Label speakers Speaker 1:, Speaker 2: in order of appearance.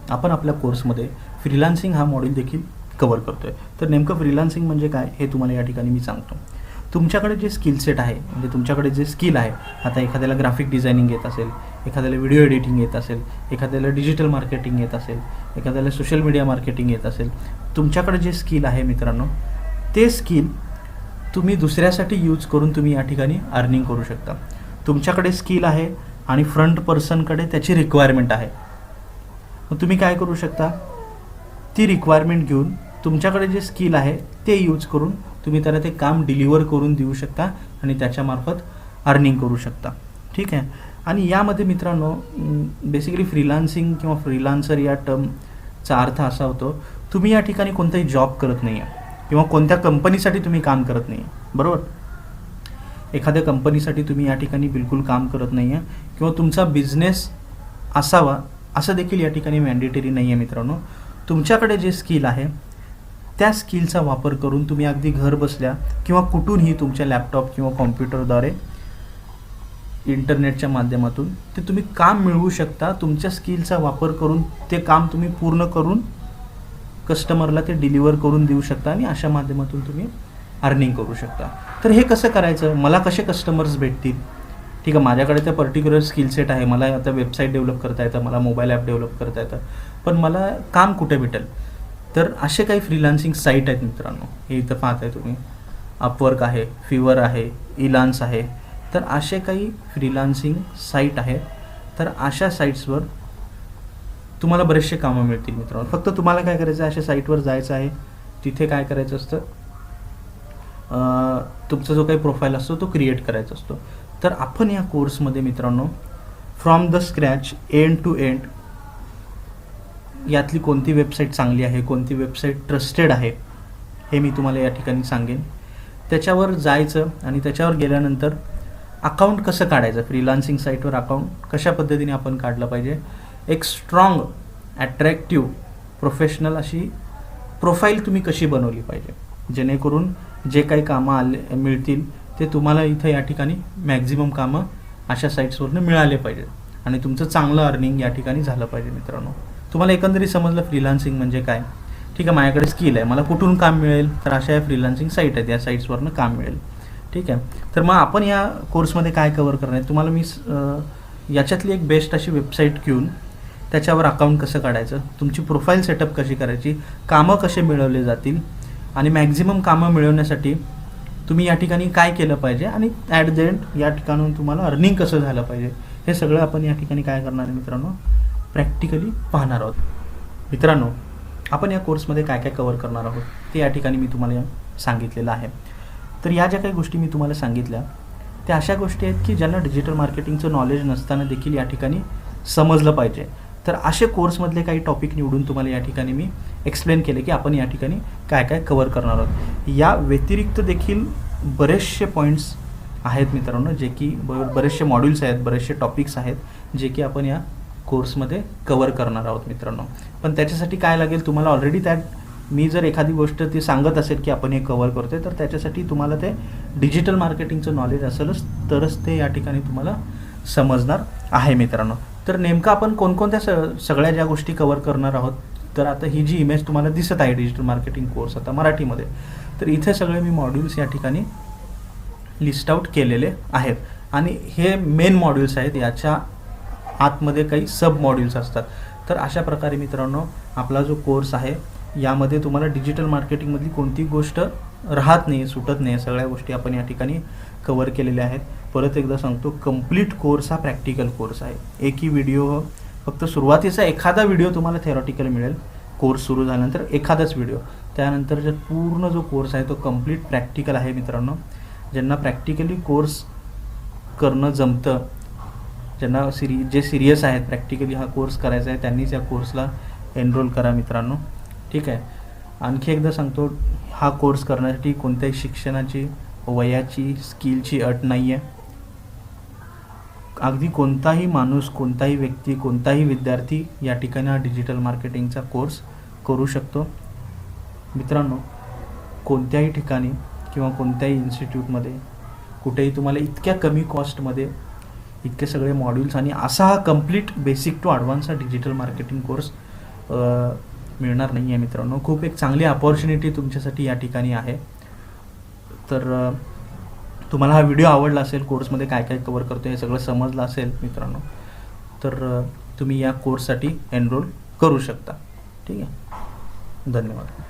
Speaker 1: आपण आपल्या कोर्समध्ये फ्रीलान्सिंग हा मॉड्यूल देखील कव्हर करतो आहे. तर नेमकं फ्रीलान्सिंग म्हणजे काय हे तुम्हाला या ठिकाणी मी सांगतो. तुमच्याकडे जे स्किल सेट आहे, म्हणजे तुमच्याकडे जे स्किल आहे, आता एखाद्याला ग्राफिक डिझायनिंग येत असेल, एखाद्याला व्हिडिओ एडिटिंग येत असेल, एखाद्याला डिजिटल मार्केटिंग येत असेल, एखाद्याला सोशल मीडिया मार्केटिंग येत असेल, तुमच्याकडे जे स्किल आहे मित्रांनो, ते स्किल तुम्ही दुसऱ्यासाठी यूज करून तुम्ही या ठिकाणी अर्निंग करू शकता. तुमच्याकडे स्किल आहे आणि फ्रंट पर्सनकडे त्याची रिक्वायरमेंट आहे. मग तुम्ही काय करू शकता, ती रिक्वायरमेंट घेऊन तुमच्याकडे जे स्किल आहे ते यूज करून तुम्ही त्याला ते काम डिलिव्हर करून देऊ शकता आणि त्याच्यामार्फत अर्निंग करू शकता. ठीक आहे. आणि यामध्ये मित्रांनो बेसिकली फ्रीलान्सिंग किंवा फ्रीलान्सर या टर्मचा अर्थ असा होतो, तुम्ही या ठिकाणी कोणताही जॉब करत नाही आहे किंवा कोणत्या कंपनीसाठी तुम्ही काम करत नाही आहे, बरोबर. एखाद्या कंपनीसाठी तुम्ही या ठिकाणी बिलकुल काम करत नाही आहे किंवा तुमचा बिझनेस असावा असं देखील या ठिकाणी मॅन्डेटरी नाही आहे मित्रांनो. तुमच्याकडे जे स्किल आहे त्या स्किलचा वापर करून तुम्ही अगदी घर बसल्या किंवा कुठूनही तुमच्या लॅपटॉप किंवा कॉम्प्युटरद्वारे इंटरनेटच्या माध्यमातून ते तुम्ही काम मिळवू शकता. तुमच्या स्किलचा वापर करून ते काम तुम्ही पूर्ण करून कस्टमरला ते डिलिव्हर करून देऊ शकता आणि अशा माध्यमातून तुम्ही अर्निंग करू शकता. तर हे कसं करायचं, मला कसे कस्टमर्स भेटतील, ठीक आहे. माझ्याकडे त्या पर्टिक्युलर स्किल सेट आहे, मला आता वेबसाईट डेव्हलप करता येतं, मला मोबाईल ॲप डेव्हलप करता येतं, पण मला काम कुठे भेटेल. तर असे काही फ्रीलान्सिंग साईट आहेत मित्रांनो, हे इथं पाहताय तुम्ही. अपवर्क आहे, फिवर आहे, इलान्स आहे. तर असे काही फ्रीलान्सिंग साईट आहेत. तर अशा साईट्सवर तुम्हाला बरेचसे कामं मिळतील मित्रांनो. फक्त तुम्हाला काय करायचं आहे, अशा साईटवर जायचं आहे. तिथे काय करायचं असतं, तुमचा जो काही प्रोफाईल असतो तो क्रिएट करायचा असतो. तर आपण या कोर्समध्ये मित्रांनो from the scratch end to end यातली कोणती वेबसाईट चांगली आहे, कोणती वेबसाईट ट्रस्टेड आहे हे मी तुम्हाला या ठिकाणी सांगेन. त्याच्यावर जायचं आणि त्याच्यावर गेल्यानंतर अकाउंट कसं काढायचं, फ्रीलान्सिंग साईटवर अकाउंट कशा पद्धतीने आपण काढलं पाहिजे, एक स्ट्रॉंग ॲट्रॅक्टिव्ह प्रोफेशनल अशी प्रोफाईल तुम्ही कशी बनवली पाहिजे, जेणेकरून जे काही कामं मिळतील ते तुम्हाला इथं या ठिकाणी मॅक्झिमम कामं अशा साईट्सवरनं मिळाले पाहिजेत आणि तुमचं चांगलं अर्निंग या ठिकाणी झालं पाहिजे मित्रांनो. तुम्हाला एकंदरीत समजलं फ्रीलान्सिंग म्हणजे काय. ठीक आहे, माझ्याकडे स्किल आहे, मला कुठून काम मिळेल, तर अशा या फ्रीलान्सिंग साईट आहेत, या साईट्सवरनं काम मिळेल. ठीक आहे. तर मग आपण या कोर्समध्ये काय कव्हर करणार आहे, तुम्हाला मी याच्यातली एक बेस्ट अशी वेबसाईट घेऊन त्याच्यावर अकाउंट कसं काढायचं, तुमची प्रोफाईल सेटअप कशी करायची, कामं कसे मिळवले जातील आणि मॅक्झिमम कामं मिळवण्यासाठी तुम्ही या ठिकाणी काय केलं पाहिजे आणि ॲट द एंड या ठिकाणून तुम्हाला अर्निंग कसं झालं पाहिजे, हे सगळं आपण या ठिकाणी काय करणार आहे मित्रांनो, प्रॅक्टिकली पाहणार आहोत. मित्रांनो, आपण या कोर्समध्ये काय काय कव्हर करणार आहोत ते या ठिकाणी मी तुम्हाला सांगितलेलं आहे. तर या ज्या काही गोष्टी मी तुम्हाला सांगितल्या त्या अशा गोष्टी आहेत की ज्यांना डिजिटल मार्केटिंगचं नॉलेज नसताना देखील या ठिकाणी समजलं पाहिजे. तर असे कोर्समधले काही टॉपिक निवडून तुम्हाला या ठिकाणी मी एक्सप्लेन केले की आपण या ठिकाणी काय काय कव्हर करणार आहोत. या व्यतिरिक्त देखील बरेचसे पॉईंट्स आहेत मित्रांनो, जे की बरेचसे मॉड्यूल्स आहेत, बरेचसे टॉपिक्स आहेत जे की आपण या कोर्समध्ये कव्हर करणार आहोत मित्रांनो. पण त्याच्यासाठी काय लागेल, तुम्हाला ऑलरेडी त्यात मी जर एखादी गोष्ट ती सांगत असेल की आपण हे कव्हर करतोय, तर त्याच्यासाठी तुम्हाला ते डिजिटल मार्केटिंगचं नॉलेज असेलच तरच ते या ठिकाणी तुम्हाला समजणार आहे मित्रांनो. तर नेमकं आपण कोणकोणत्या सगळ्या ज्या गोष्टी कव्हर करणार आहोत, तर आता ही जी इमेज तुम्हाला दिसत आहे डिजिटल मार्केटिंग कोर्स आता मराठीमध्ये, तर इथे सगळे मी मॉड्यूल्स या ठिकाणी लिस्ट आउट केलेले आहेत आणि हे मेन मॉड्यूल्स आहेत. याच्या आतमध्ये काही सब मॉड्यूल्स असतात. तर अशा प्रकारे मित्रांनो आपला जो कोर्स आहे यामध्ये तुम्हाला डिजिटल मार्केटिंगमधली कोणती गोष्ट राहत नाही, सुटत नाही, सगळ्या गोष्टी आपण या ठिकाणी कव्हर केलेल्या आहेत. परत एकदा सांगतो, कंप्लीट कोर्स हा प्रॅक्टिकल कोर्स आहे. एकही व्हिडिओ, फक्त सुरुवातीचा एखादा व्हिडिओ तुम्हाला थेरॉटिकल मिळेल कोर्स सुरू झाल्यानंतर, एखादाच व्हिडिओ. त्यानंतर जर पूर्ण जो कोर्स आहे तो कंप्लीट प्रॅक्टिकल आहे मित्रांनो. ज्यांना प्रॅक्टिकली कोर्स करणं जमतं, ज्यांना जे सिरियस आहेत प्रॅक्टिकली हा कोर्स करायचा आहे, त्यांनीच या कोर्सला एनरोल करा मित्रांनो. ठीक आहे. आणखी एकदा सांगतो, हा कोर्स करण्यासाठी कोणत्याही शिक्षणाची, वयाची, स्किलची अट नाही आहे. अगदी कोणताही माणूस, कोणताही व्यक्ती, कोणताही विद्यार्थी या ठिकाणी हा डिजिटल मार्केटिंगचा कोर्स करू शकतो मित्रांनो. कोणत्याही ठिकाणी किंवा कोणत्याही इन्स्टिट्यूटमध्ये कुठेही तुम्हाला इतक्या कमी कॉस्टमध्ये इतके सगळे मॉड्यूल्स आणि असा हा कंप्लीट बेसिक टू ॲडव्हान्स हा डिजिटल मार्केटिंग कोर्स मिळणार नाही आहे मित्रांनो. खूप एक चांगली अपॉर्च्युनिटी तुमच्यासाठी या ठिकाणी आहे. तर तुम्हाला हा व्हिडिओ आवडला असेल, कोर्समध्ये काय काय कव्हर करतो हे सगळं समजलं असेल मित्रांनो, तर तुम्ही या कोर्ससाठी एनरोल करू शकता. ठीक आहे, धन्यवाद.